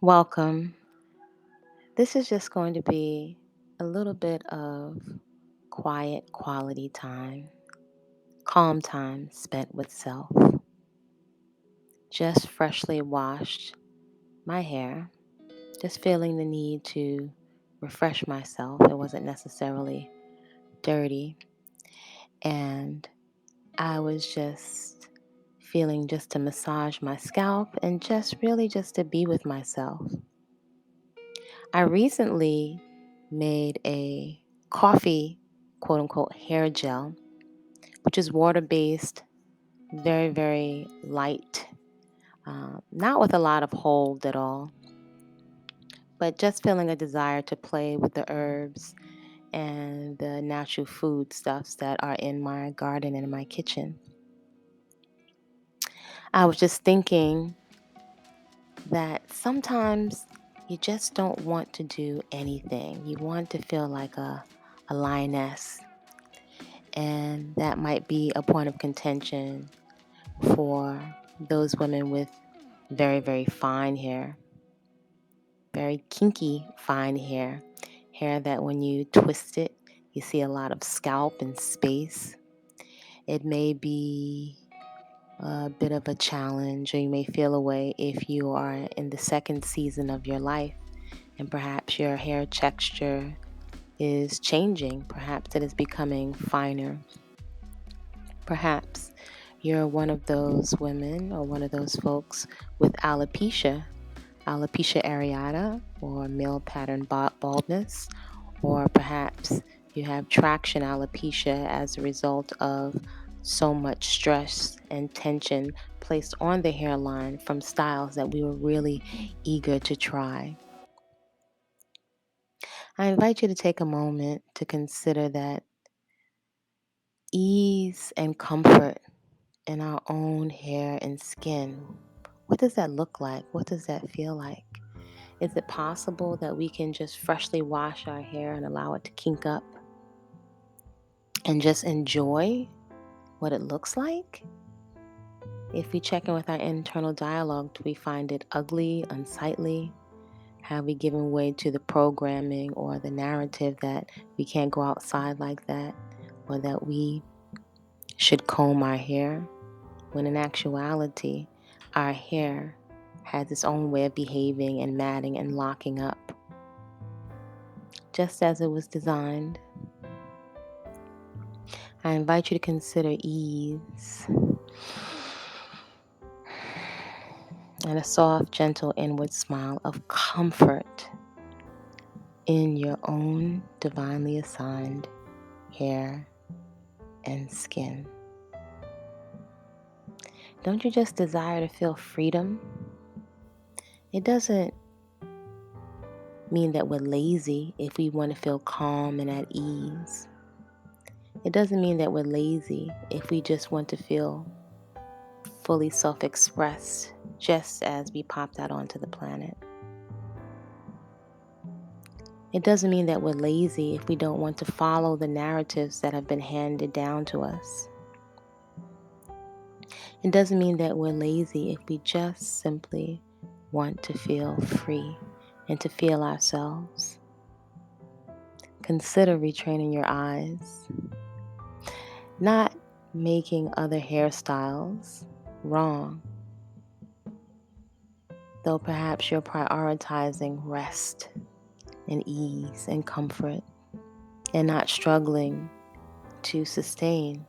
Welcome. This is just going to be a little bit of quiet quality time, calm time spent with self. Just freshly washed my hair, just feeling the need to refresh myself. It wasn't necessarily dirty. And I was just feeling just to massage my scalp and just really just to be with myself. I recently made a coffee, quote unquote, hair gel, which is water based, very, very light, not with a lot of hold at all, but just feeling a desire to play with the herbs and the natural foodstuffs that are in my garden and in my kitchen. I was just thinking that sometimes you just don't want to do anything. You want to feel like a lioness. And that might be a point of contention for those women with very, very fine hair, very kinky fine hair that when you twist it, you see a lot of scalp and space. It may be a bit of a challenge, or you may feel away if you are in the second season of your life and perhaps your hair texture is changing. Perhaps it is becoming finer. Perhaps you're one of those women or one of those folks with alopecia areata, or male pattern baldness, or perhaps you have traction alopecia as a result of so much stress and tension placed on the hairline from styles that we were really eager to try. I invite you to take a moment to consider that ease and comfort in our own hair and skin. What does that look like? What does that feel like? Is it possible that we can just freshly wash our hair and allow it to kink up and just enjoy what it looks like? If we check in with our internal dialogue, do we find it ugly, unsightly? Have we given way to the programming or the narrative that we can't go outside like that, or that we should comb our hair? When in actuality, our hair has its own way of behaving and matting and locking up, just as it was designed. I invite you to consider ease and a soft, gentle inward smile of comfort in your own divinely assigned hair and skin. Don't you just desire to feel freedom? It doesn't mean that we're lazy if we want to feel calm and at ease. It doesn't mean that we're lazy if we just want to feel fully self-expressed just as we popped out onto the planet. It doesn't mean that we're lazy if we don't want to follow the narratives that have been handed down to us. It doesn't mean that we're lazy if we just simply want to feel free and to feel ourselves. Consider retraining your eyes, not making other hairstyles wrong, though perhaps you're prioritizing rest and ease and comfort and not struggling to sustain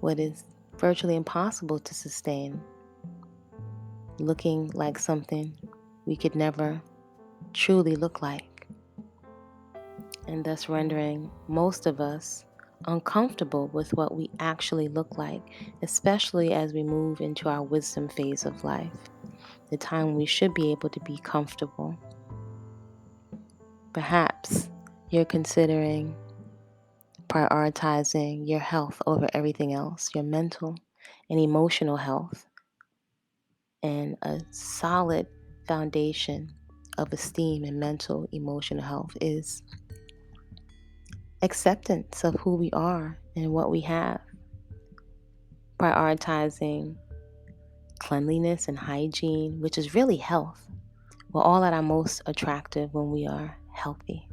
what is virtually impossible to sustain, looking like something we could never truly look like, and thus rendering most of us uncomfortable with what we actually look like, especially as we move into our wisdom phase of life, the time when we should be able to be comfortable. Perhaps you're considering prioritizing your health over everything else, your mental and emotional health, and a solid foundation of esteem and mental emotional health is acceptance of who we are and what we have, prioritizing cleanliness and hygiene, which is really health. We're all at our most attractive when we are healthy.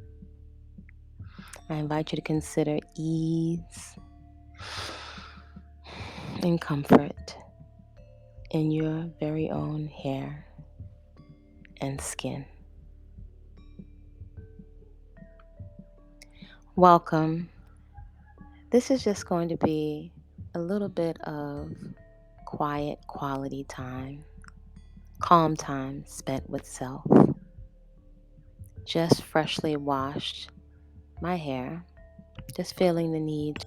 I invite you to consider ease and comfort in your very own hair and skin. Welcome. This is just going to be a little bit of quiet quality time, calm time spent with self. Just freshly washed my hair, just feeling the need